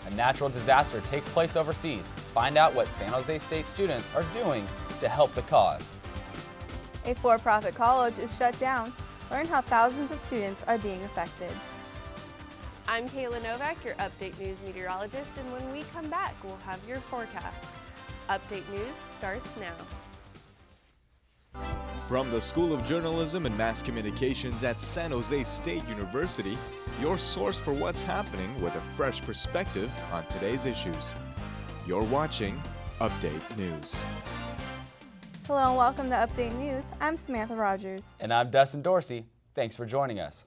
A natural disaster takes place overseas. Find out what San Jose State students are doing to help the cause. A for-profit college is shut down. Learn how thousands of students are being affected. I'm Kayla Novak, your Update News meteorologist, and when we come back, we'll have your forecast. Update News starts now. From the School of Journalism and Mass Communications at San Jose State University, your source for what's happening with a fresh perspective on today's issues. You're watching Update News. Hello and welcome to Update News. I'm Samantha Rodgers. And I'm Dustin Dorsey. Thanks for joining us.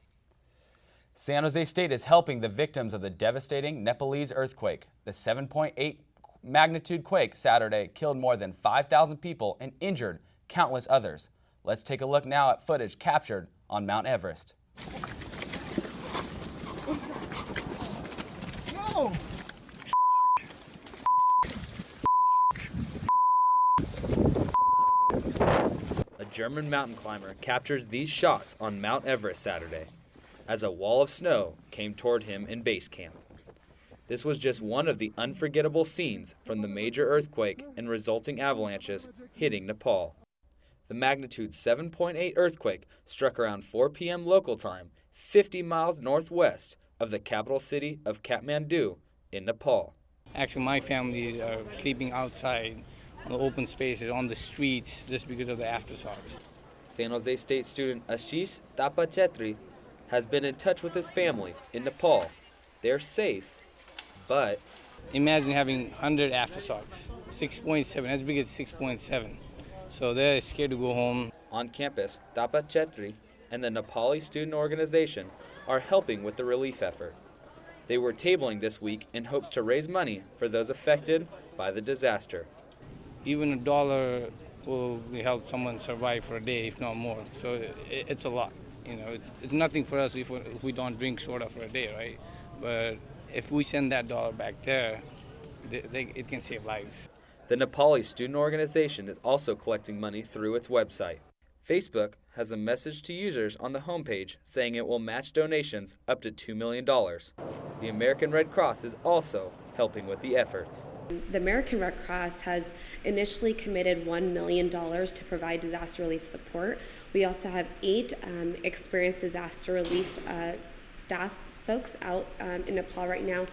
San Jose State is helping the victims of the devastating Nepalese earthquake. The 7.8 magnitude quake Saturday killed more than 5,000 people and injured countless others. Let's take a look now at footage captured on Mount Everest. No! A German mountain climber captures these shots on Mount Everest Saturday as a wall of snow came toward him in base camp. This was just one of the unforgettable scenes from the major earthquake and resulting avalanches hitting Nepal. The magnitude 7.8 earthquake struck around 4 p.m. local time, 50 miles northwest of the capital city of Kathmandu in Nepal. Actually, my family are sleeping outside on the open spaces, on the streets, just because of the aftershocks. San Jose State student Ashish Tapachetri has been in touch with his family in Nepal. They're safe, but Imagine having 100 aftershocks, 6.7, as big as 6.7. So they're scared to go home. On campus, Tapachetri and the Nepali student organization are helping with the relief effort. They were tabling this week in hopes to raise money for those affected by the disaster. Even $1 will help someone survive for a day, if not more. So it's a lot. You know, it's nothing for us if we don't drink soda for a day, right? But if we send that dollar back there, it can save lives. The Nepali student organization is also collecting money through its website. Facebook has a message to users on the homepage saying it will match donations up to $2 million. The American Red Cross is also helping with the efforts. The American Red Cross has initially committed $1 million to provide disaster relief support. We also have 8 experienced disaster relief staff folks out in Nepal right now.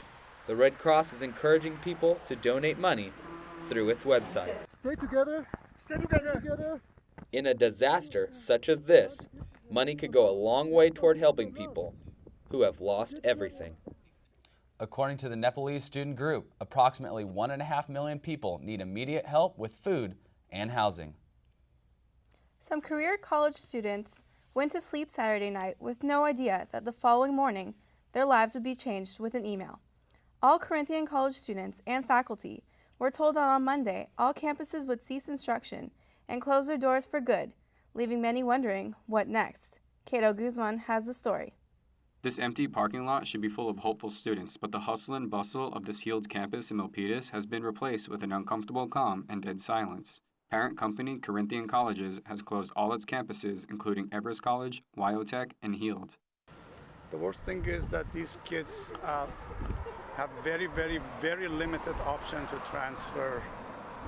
The Red Cross is encouraging people to donate money through its website. Stay together. Stay together. In a disaster such as this, money could go a long way toward helping people who have lost everything. According to the Nepalese student group, approximately 1.5 million people need immediate help with food and housing. Some career college students went to sleep Saturday night with no idea that the following morning their lives would be changed with an email. All Corinthian College students and faculty were told that on Monday all campuses would cease instruction and close their doors for good, leaving many wondering what next. Cato Guzman has the story. This empty parking lot should be full of hopeful students, but the hustle and bustle of this healed campus in Milpitas has been replaced with an uncomfortable calm and dead silence. Parent company Corinthian Colleges has closed all its campuses, including Everest College, Wyotech, and Heald. The worst thing is that these kids have very, very, very limited option to transfer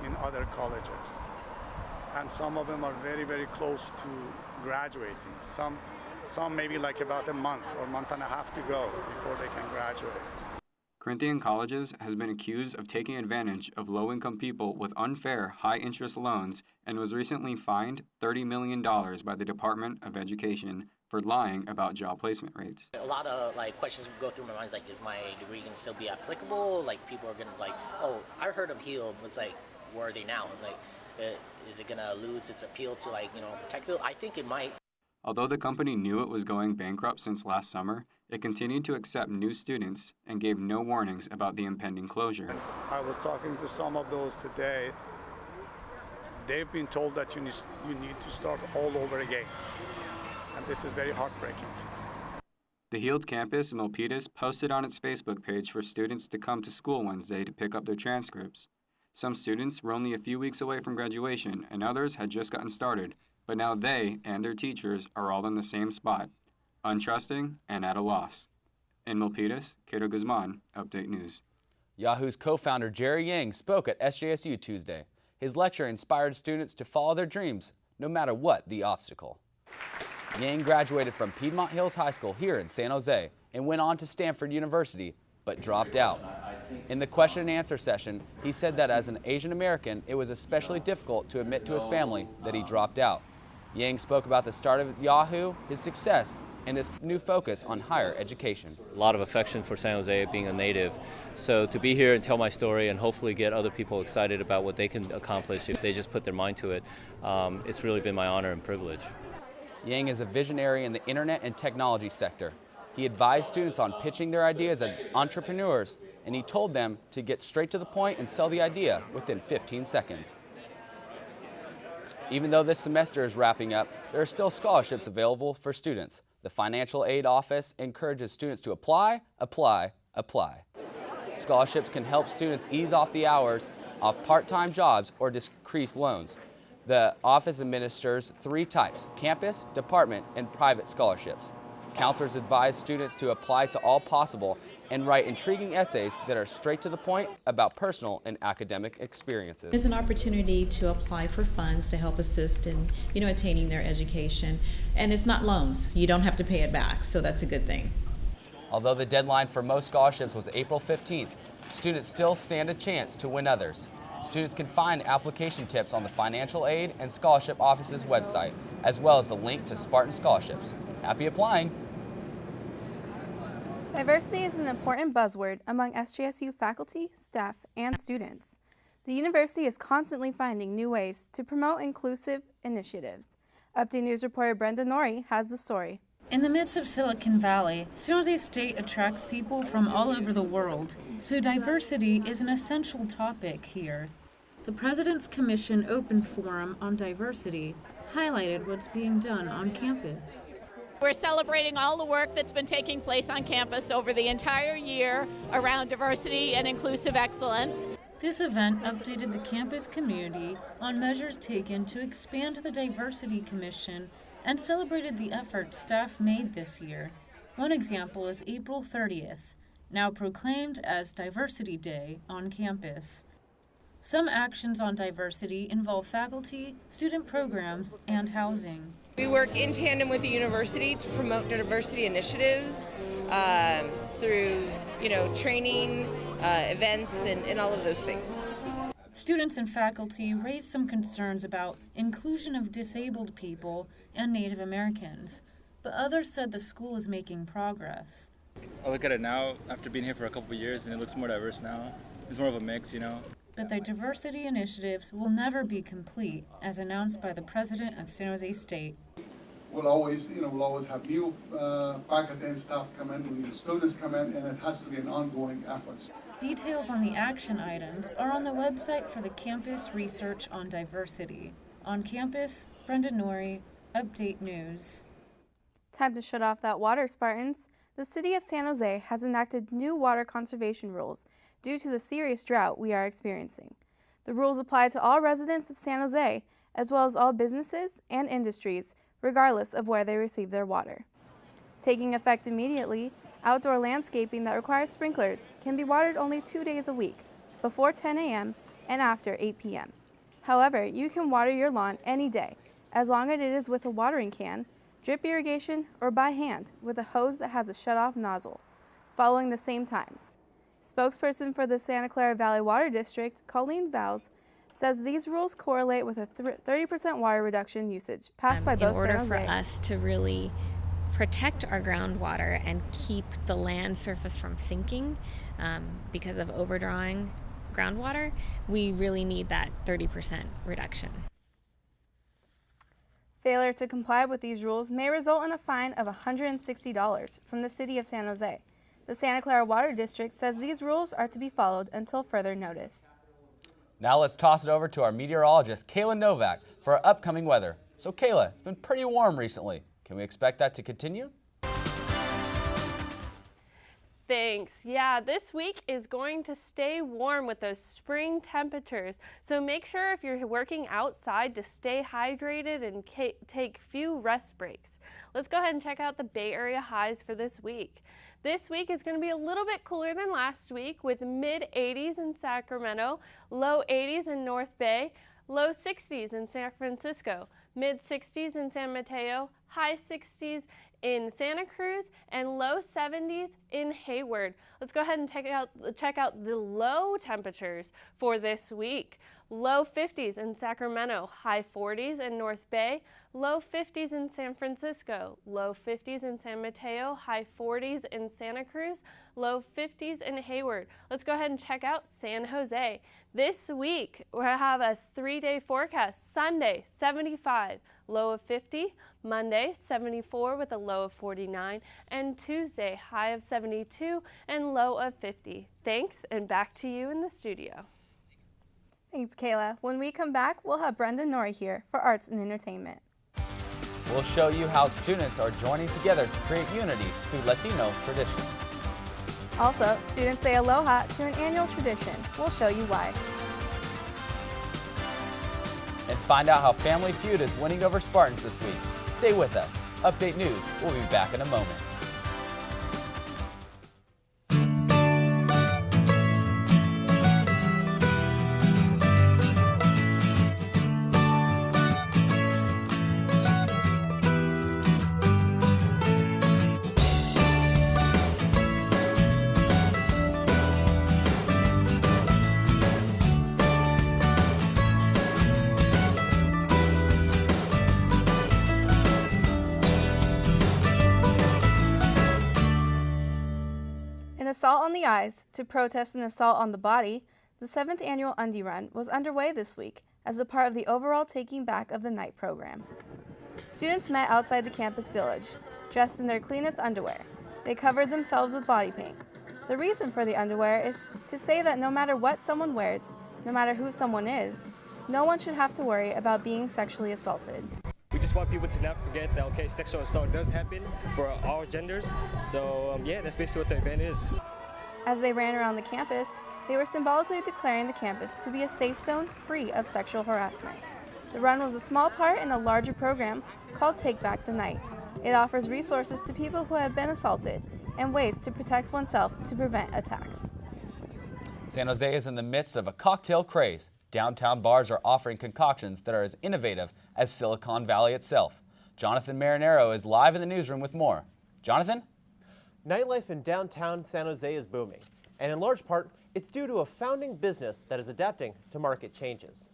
in other colleges. And some of them are very, very close to graduating. Some maybe like about a month or a month and a half to go before they can graduate. Corinthian Colleges has been accused of taking advantage of low-income people with unfair, high-interest loans and was recently fined $30 million by the Department of Education for lying about job placement rates. A lot of questions go through my mind, like, is my degree going to still be applicable? Like, people are going to oh, I heard of Heald. It's like, where are they now? It's like, is it going to lose its appeal to protect people? I think it might. Although the company knew it was going bankrupt since last summer, it continued to accept new students and gave no warnings about the impending closure. I was talking to some of those today. They've been told that you need to start all over again. And this is very heartbreaking. The Heald campus in Milpitas posted on its Facebook page for students to come to school Wednesday to pick up their transcripts. Some students were only a few weeks away from graduation, and others had just gotten started, but now they and their teachers are all in the same spot, untrusting and at a loss. In Milpitas, Cato Guzman, Update News. Yahoo's co-founder Jerry Yang spoke at SJSU Tuesday. His lecture inspired students to follow their dreams, no matter what the obstacle. Yang graduated from Piedmont Hills High School here in San Jose and went on to Stanford University, but dropped out. In the question and answer session, he said that as an Asian American, it was especially difficult to admit to his family that he dropped out. Yang spoke about the start of Yahoo, his success, and his new focus on higher education. A lot of affection for San Jose, being a native. So to be here and tell my story and hopefully get other people excited about what they can accomplish if they just put their mind to it, it's really been my honor and privilege. Yang is a visionary in the internet and technology sector. He advised students on pitching their ideas as entrepreneurs, and he told them to get straight to the point and sell the idea within 15 seconds. Even though this semester is wrapping up, there are still scholarships available for students. The Financial Aid Office encourages students to apply, apply, apply. Scholarships can help students ease off the hours of part-time jobs or decrease loans. The office administers 3 types: campus, department, and private scholarships. Counselors advise students to apply to all possible and write intriguing essays that are straight to the point about personal and academic experiences. It's an opportunity to apply for funds to help assist in, attaining their education. And it's not loans. You don't have to pay it back, so that's a good thing. Although the deadline for most scholarships was April 15th, students still stand a chance to win others. Students can find application tips on the Financial Aid and Scholarship Office's website, as well as the link to Spartan Scholarships. Happy applying! Diversity is an important buzzword among SJSU faculty, staff, and students. The university is constantly finding new ways to promote inclusive initiatives. Update News reporter Brenda Norrie has the story. In the midst of Silicon Valley, San Jose State attracts people from all over the world, so diversity is an essential topic here. The President's Commission Open Forum on Diversity highlighted what's being done on campus. We're celebrating all the work that's been taking place on campus over the entire year around diversity and inclusive excellence. This event updated the campus community on measures taken to expand the Diversity Commission and celebrated the efforts staff made this year. One example is April 30th, now proclaimed as Diversity Day on campus. Some actions on diversity involve faculty, student programs, and housing. We work in tandem with the university to promote diversity initiatives through, training, events, and all of those things. Students and faculty raised some concerns about inclusion of disabled people and Native Americans, but others said the school is making progress. I look at it now after being here for a couple of years and it looks more diverse now. It's more of a mix, But the diversity initiatives will never be complete, as announced by the president of San Jose State. We'll always have new faculty and staff come in, new students come in, and it has to be an ongoing effort. Details on the action items are on the website for the Campus Research on Diversity. On campus, Brenda Norrie, Update News. Time to shut off that water, Spartans. The city of San Jose has enacted new water conservation rules due to the serious drought we are experiencing. The rules apply to all residents of San Jose, as well as all businesses and industries, regardless of where they receive their water. Taking effect immediately, outdoor landscaping that requires sprinklers can be watered only 2 days a week, before 10 a.m. and after 8 p.m. However, you can water your lawn any day, as long as it is with a watering can, drip irrigation, or by hand with a hose that has a shut-off nozzle, following the same times. Spokesperson for the Santa Clara Valley Water District, Colleen Vals, says these rules correlate with a 30% water reduction usage passed by both San Jose. In order for us to really protect our groundwater and keep the land surface from sinking because of overdrawing groundwater, we really need that 30% reduction. Failure to comply with these rules may result in a fine of $160 from the city of San Jose. The Santa Clara Water District says these rules are to be followed until further notice. Now let's toss it over to our meteorologist, Kayla Novak, for our upcoming weather. So Kayla, it's been pretty warm recently. Can we expect that to continue? Thanks. Yeah, this week is going to stay warm with those spring temperatures. So make sure if you're working outside to stay hydrated and take few rest breaks. Let's go ahead and check out the Bay Area highs for this week. This week is going to be a little bit cooler than last week with mid-80s in Sacramento, low 80s in North Bay, low 60s in San Francisco, mid-60s in San Mateo, high 60s in Santa Cruz, and low 70s in Hayward. Let's go ahead and check out the low temperatures for this week. Low 50s in Sacramento, high 40s in North Bay, low 50s in San Francisco, low 50s in San Mateo, high 40s in Santa Cruz, low 50s in Hayward. Let's go ahead and check out San Jose. This week, we have a 3-day forecast. Sunday, 75, low of 50. Monday, 74 with a low of 49. And Tuesday, high of 72 and low of 50. Thanks, and back to you in the studio. Thanks, Kayla. When we come back, we'll have Brenda Norrie here for Arts and Entertainment. We'll show you how students are joining together to create unity through Latino traditions. Also, students say aloha to an annual tradition. We'll show you why. And find out how Family Feud is winning over Spartans this week. Stay with us. Update News. We'll be back in a moment. An assault on the eyes to protest an assault on the body, the 7th annual Undie Run was underway this week as a part of the overall Taking Back of the Night program. Students met outside the campus village, dressed in their cleanest underwear. They covered themselves with body paint. The reason for the underwear is to say that no matter what someone wears, no matter who someone is, no one should have to worry about being sexually assaulted. We just want people to not forget that, okay, sexual assault does happen for all genders. So, yeah, that's basically what the event is. As they ran around the campus, they were symbolically declaring the campus to be a safe zone free of sexual harassment. The run was a small part in a larger program called Take Back the Night. It offers resources to people who have been assaulted and ways to protect oneself to prevent attacks. San Jose is in the midst of a cocktail craze. Downtown bars are offering concoctions that are as innovative as Silicon Valley itself. Jonathan Marinero is live in the newsroom with more. Jonathan? Nightlife in downtown San Jose is booming, and in large part, it's due to a founding business that is adapting to market changes.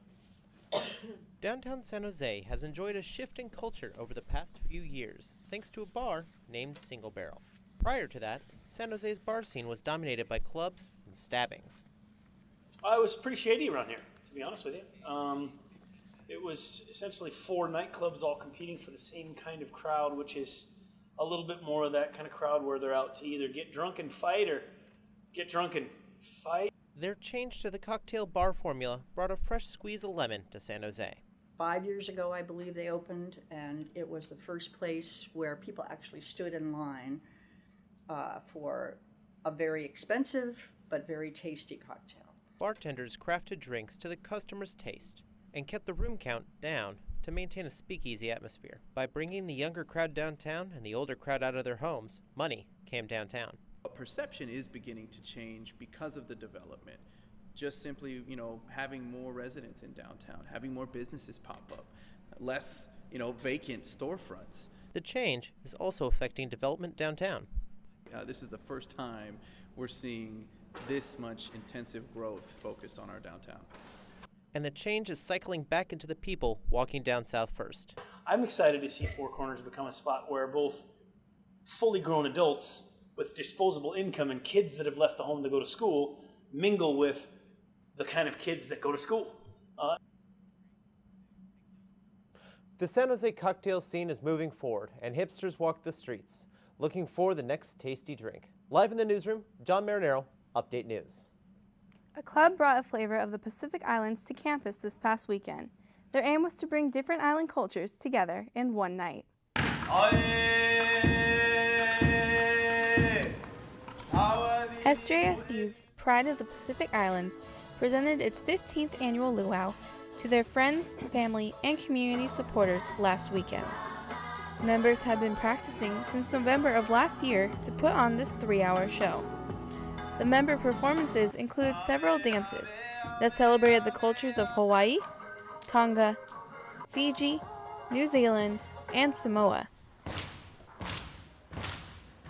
Downtown San Jose has enjoyed a shift in culture over the past few years, thanks to a bar named Single Barrel. Prior to that, San Jose's bar scene was dominated by clubs and stabbings. It was pretty shady around here, to be honest with you. It was essentially 4 nightclubs all competing for the same kind of crowd, which is a little bit more of that kind of crowd where they're out to either get drunk and fight or get drunk and fight. Their change to the cocktail bar formula brought a fresh squeeze of lemon to San Jose. 5 years ago, I believe they opened, and it was the first place where people actually stood in line for a very expensive but very tasty cocktail. Bartenders crafted drinks to the customer's taste and kept the room count down to maintain a speakeasy atmosphere. By bringing the younger crowd downtown and the older crowd out of their homes, money came downtown. Perception is beginning to change because of the development. Just simply, having more residents in downtown, having more businesses pop up, less, vacant storefronts. The change is also affecting development downtown. This is the first time we're seeing this much intensive growth focused on our downtown. And the change is cycling back into the people walking down South First. I'm excited to see Four Corners become a spot where both fully grown adults with disposable income and kids that have left the home to go to school mingle with the kind of kids that go to school. The San Jose cocktail scene is moving forward, and hipsters walk the streets, looking for the next tasty drink. Live in the newsroom, John Marinero, Update News. A club brought a flavor of the Pacific Islands to campus this past weekend. Their aim was to bring different island cultures together in one night. SJSU's Pride of the Pacific Islands presented its 15th annual luau to their friends, family, and community supporters last weekend. Members had been practicing since November of last year to put on this 3-hour show. The member performances include several dances that celebrated the cultures of Hawaii, Tonga, Fiji, New Zealand, and Samoa.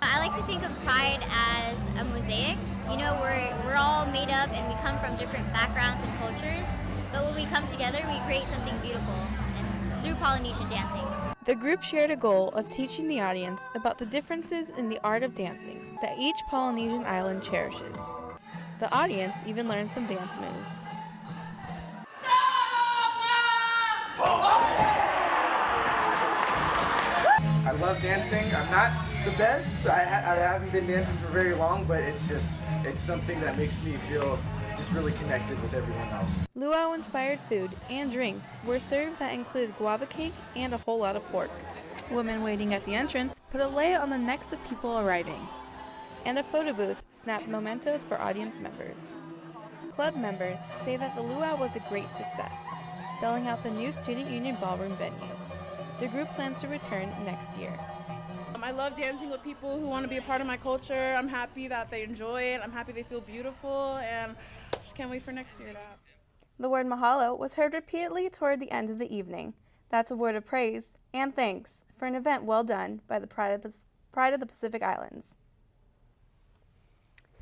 I like to think of pride as a mosaic. You know, we're all made up and we come from different backgrounds and cultures, but when we come together, we create something beautiful, and through Polynesian dancing. The group shared a goal of teaching the audience about the differences in the art of dancing that each Polynesian island cherishes. The audience even learned some dance moves. I love dancing. I'm not the best. I haven't been dancing for very long, but it's something that makes me feel just really connected with everyone else. Luau-inspired food and drinks were served that included guava cake and a whole lot of pork. Women waiting at the entrance put a lei on the necks of people arriving, and a photo booth snapped mementos for audience members. Club members say that the luau was a great success, selling out the new Student Union Ballroom venue. The group plans to return next year. I love dancing with people who want to be a part of my culture. I'm happy that they enjoy it. I'm happy they feel beautiful, and just can't wait for next year. The word mahalo was heard repeatedly toward the end of the evening. That's a word of praise and thanks for an event well done by the Pride of the Pacific Islands.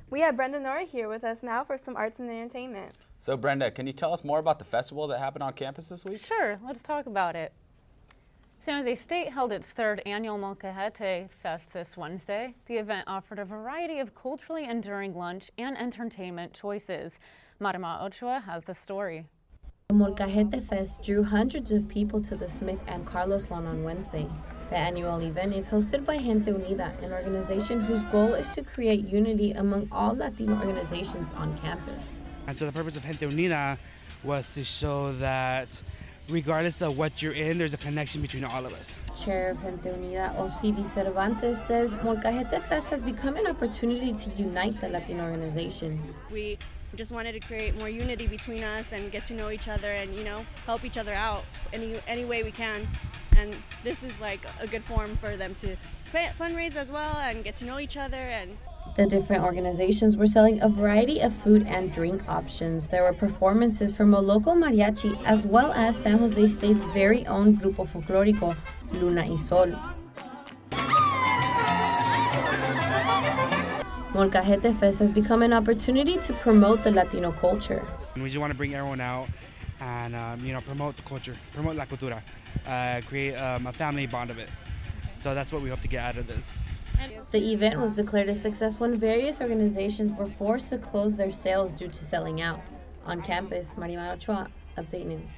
We have Brenda Norrie here with us now for some arts and entertainment. So Brenda, can you tell us more about the festival that happened on campus this week? Sure, let's talk about it. San Jose State held its third annual Molcajete Fest this Wednesday. The event offered a variety of culturally enduring lunch and entertainment choices. Marimar Ochoa has the story. The Molcajete Fest drew hundreds of people to the Smith and Carlos lawn on Wednesday. The annual event is hosted by Gente Unida, an organization whose goal is to create unity among all Latino organizations on campus. And so the purpose of Gente Unida was to show that regardless of what you're in, there's a connection between all of us. Chair of Gente Unida, Ocidi Cervantes, says Molcajete Fest has become an opportunity to unite the Latino organizations. We just wanted to create more unity between us and get to know each other and, you know, help each other out any way we can. And this is like a good forum for them to fundraise as well and get to know each other. And the different organizations were selling a variety of food and drink options. There were performances from a local mariachi as well as San Jose State's very own Grupo Folclórico, Luna y Sol. Molcajete Fest has become an opportunity to promote the Latino culture. We just want to bring everyone out and promote the culture, promote la cultura, create a family bond of it. So that's what we hope to get out of this. The event was declared a success when various organizations were forced to close their sales due to selling out. On campus, Marimar Ochoa, Update News.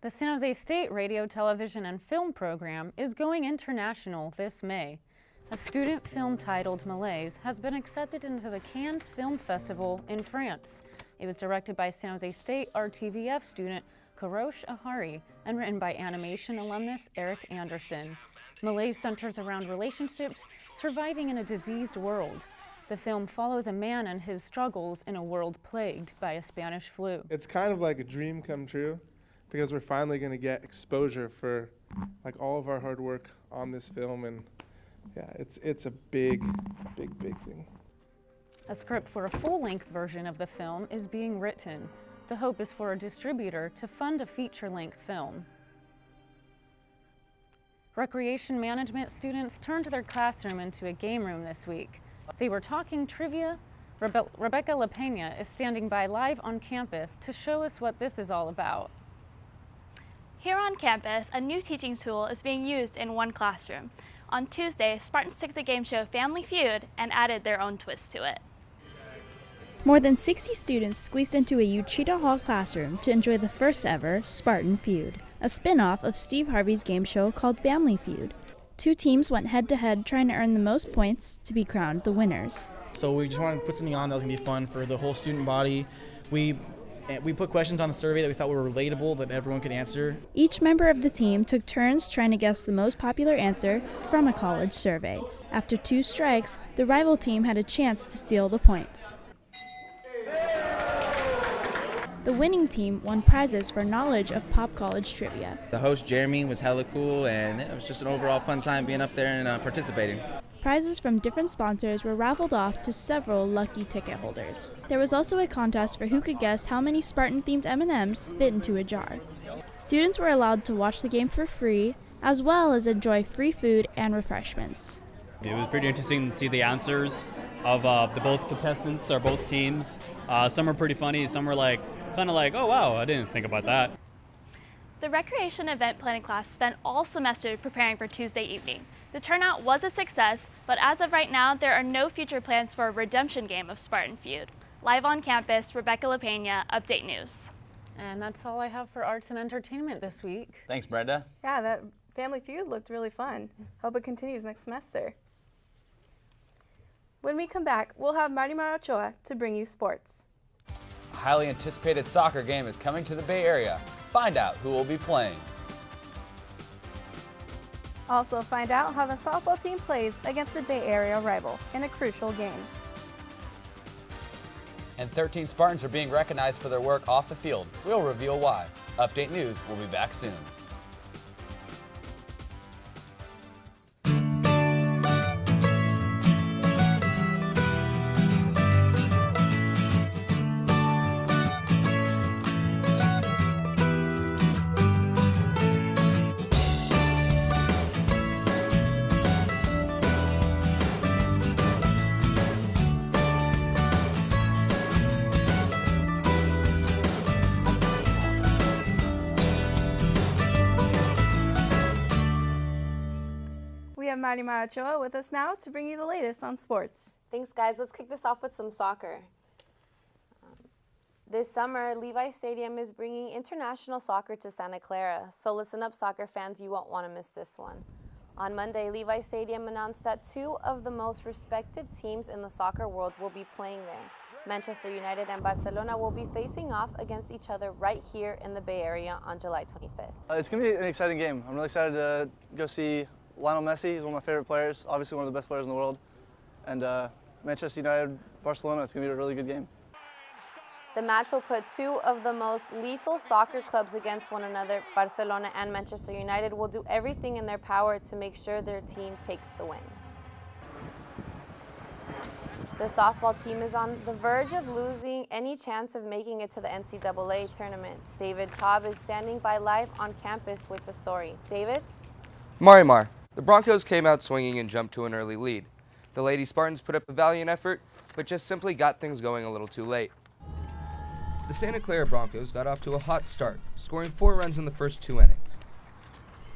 The San Jose State Radio, Television, and Film program is going international this May. A student film titled Malaise has been accepted into the Cannes Film Festival in France. It was directed by San Jose State RTVF student Karosh Ahari and written by animation alumnus Eric Anderson. Malaise centers around relationships surviving in a diseased world. The film follows a man and his struggles in a world plagued by a Spanish flu. It's kind of like a dream come true because we're finally going to get exposure for like all of our hard work on this film, and yeah, it's a big thing. A script for a full-length version of the film is being written. The hope is for a distributor to fund a feature-length film. Recreation management students turned their classroom into a game room this week. They were talking trivia. Rebecca La Peña is standing by live on campus to show us what this is all about. Here on campus, a new teaching tool is being used in one classroom. On Tuesday, Spartans took the game show Family Feud and added their own twist to it. More than 60 students squeezed into a Uchida Hall classroom to enjoy the first ever Spartan Feud, a spin-off of Steve Harvey's game show called Family Feud. Two teams went head-to-head trying to earn the most points to be crowned the winners. So we just wanted to put something on that was going to be fun for the whole student body. We put questions on the survey that we thought were relatable that everyone could answer. Each member of the team took turns trying to guess the most popular answer from a college survey. After 2 strikes, the rival team had a chance to steal the points. The winning team won prizes for knowledge of pop college trivia. The host, Jeremy, was hella cool, and it was just an overall fun time being up there and participating. Prizes from different sponsors were raffled off to several lucky ticket holders. There was also a contest for who could guess how many Spartan-themed M&Ms fit into a jar. Students were allowed to watch the game for free, as well as enjoy free food and refreshments. It was pretty interesting to see the answers of the both contestants or both teams. Some were pretty funny, some were kind of like, oh wow, I didn't think about that. The recreation event planning class spent all semester preparing for Tuesday evening. The turnout was a success, but as of right now, there are no future plans for a redemption game of Spartan Feud. Live on campus, Rebecca LaPena, Update News. And that's all I have for arts and entertainment this week. Thanks, Brenda. Yeah, that Family Feud looked really fun. Hope it continues next semester. When we come back, we'll have Marimar Ochoa to bring you sports. A highly anticipated soccer game is coming to the Bay Area. Find out who will be playing. Also find out how the softball team plays against the Bay Area rival in a crucial game. And 13 Spartans are being recognized for their work off the field. We'll reveal why. Update News will be back soon. Marimar Ochoa with us now to bring you the latest on sports. Thanks, guys. Let's kick this off with some soccer. This summer, Levi Stadium is bringing international soccer to Santa Clara, so listen up, soccer fans, you won't want to miss this one. On Monday, Levi Stadium announced that two of the most respected teams in the soccer world will be playing there. Manchester United and Barcelona will be facing off against each other right here in the Bay Area on July 25th. It's going to be an exciting game. I'm really excited to go see Lionel Messi. He's one of my favorite players, obviously one of the best players in the world. And Manchester United, Barcelona, it's going to be a really good game. The match will put two of the most lethal soccer clubs against one another. Barcelona and Manchester United will do everything in their power to make sure their team takes the win. The softball team is on the verge of losing any chance of making it to the NCAA tournament. David Taub is standing by live on campus with the story. David? Marimar. The Broncos came out swinging and jumped to an early lead. The Lady Spartans put up a valiant effort, but just simply got things going a little too late. The Santa Clara Broncos got off to a hot start, scoring 4 runs in the first 2 innings.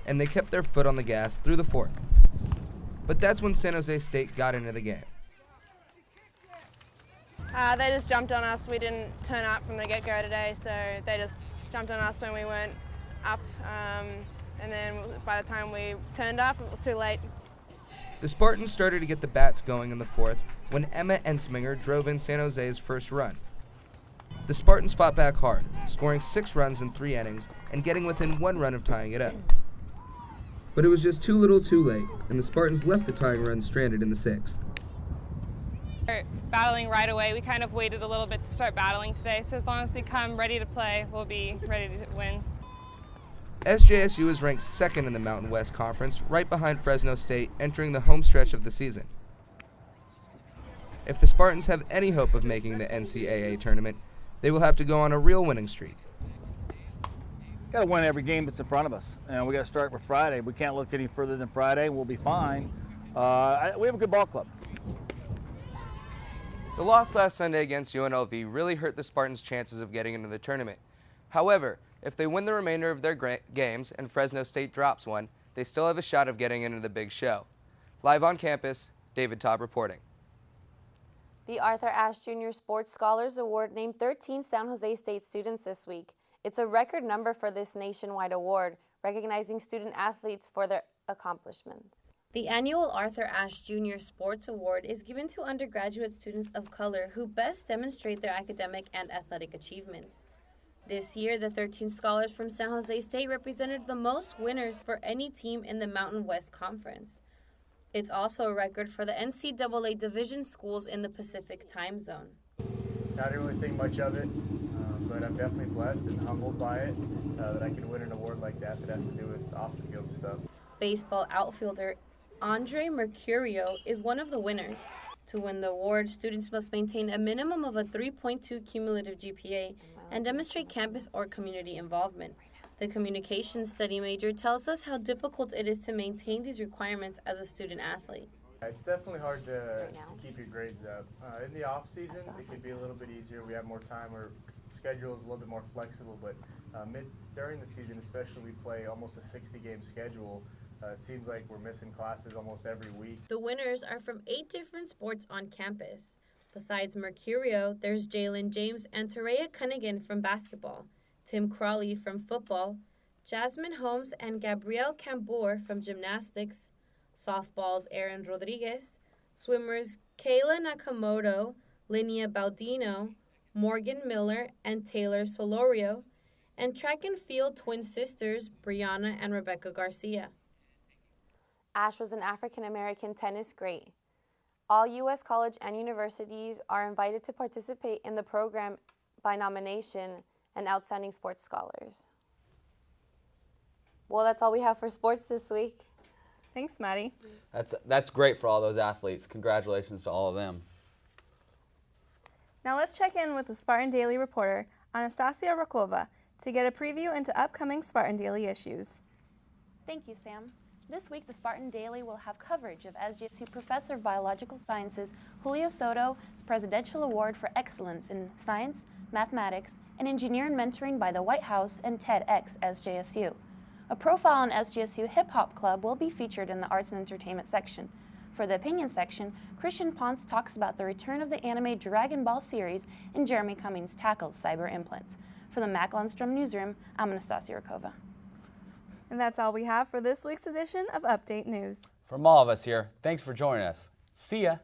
And they kept their foot on the gas through the 4th. But that's when San Jose State got into the game. They just jumped on us. We didn't turn up from the get-go today, so they just jumped on us when we weren't up. And then by the time we turned up, it was too late. The Spartans started to get the bats going in the 4th when Emma Ensminger drove in San Jose's first run. The Spartans fought back hard, scoring 6 runs in 3 innings and getting within 1 run of tying it up. But it was just too little too late, and the Spartans left the tying run stranded in the 6th. We're battling right away. We kind of waited a little bit to start battling today, so as long as we come ready to play, we'll be ready to win. SJSU is ranked 2nd in the Mountain West Conference, right behind Fresno State, entering the home stretch of the season. If the Spartans have any hope of making the NCAA tournament, they will have to go on a real winning streak. Got to win every game that's in front of us, and we got to start with Friday. We can't look any further than Friday. We'll be fine. We have a good ball club. The loss last Sunday against UNLV really hurt the Spartans' chances of getting into the tournament. However, if they win the remainder of their games and Fresno State drops one, they still have a shot of getting into the big show. Live on campus, David Taub reporting. The Arthur Ashe Jr. Sports Scholars Award named 13 San Jose State students this week. It's a record number for this nationwide award, recognizing student athletes for their accomplishments. The annual Arthur Ashe Jr. Sports Award is given to undergraduate students of color who best demonstrate their academic and athletic achievements. This year, the 13 scholars from San Jose State represented the most winners for any team in the Mountain West Conference. It's also a record for the NCAA division schools in the Pacific time zone. I didn't really think much of it, but I'm definitely blessed and humbled by it, that I could win an award like that has to do with off-the-field stuff. Baseball outfielder Andre Mercurio is one of the winners. To win the award, students must maintain a minimum of a 3.2 cumulative GPA and demonstrate campus or community involvement. The communications study major tells us how difficult it is to maintain these requirements as a student athlete. It's definitely hard to keep your grades up. In the off season, it could be a little bit easier. We have more time. Our schedule is a little bit more flexible, but during the season, especially, we play almost a 60-game schedule. It seems like we're missing classes almost every week. The winners are from 8 different sports on campus. Besides Mercurio, there's Jalen James and Terea Cunningham from basketball, Tim Crawley from football, Jasmine Holmes and Gabrielle Cambour from gymnastics, softball's Aaron Rodriguez, swimmers Kayla Nakamoto, Linnea Baldino, Morgan Miller, and Taylor Solorio, and track and field twin sisters Brianna and Rebecca Garcia. Ash was an African-American tennis great. All U.S. college and universities are invited to participate in the program by nomination and outstanding sports scholars. Well, that's all we have for sports this week. Thanks, Maddie. That's great for all those athletes. Congratulations to all of them. Now let's check in with the Spartan Daily reporter, Anastasia Rakova, to get a preview into upcoming Spartan Daily issues. Thank you, Sam. This week, the Spartan Daily will have coverage of SGSU Professor of Biological Sciences Julio Soto's Presidential Award for Excellence in Science, Mathematics, and Engineering Mentoring by the White House and TEDx SJSU. A profile on SGSU Hip Hop Club will be featured in the Arts and Entertainment section. For the Opinion section, Christian Ponce talks about the return of the anime Dragon Ball series, and Jeremy Cummings tackles cyber implants. For the Mac Lundstrom Newsroom, I'm Anastasia Rakova. And that's all we have for this week's edition of Update News. From all of us here, thanks for joining us. See ya.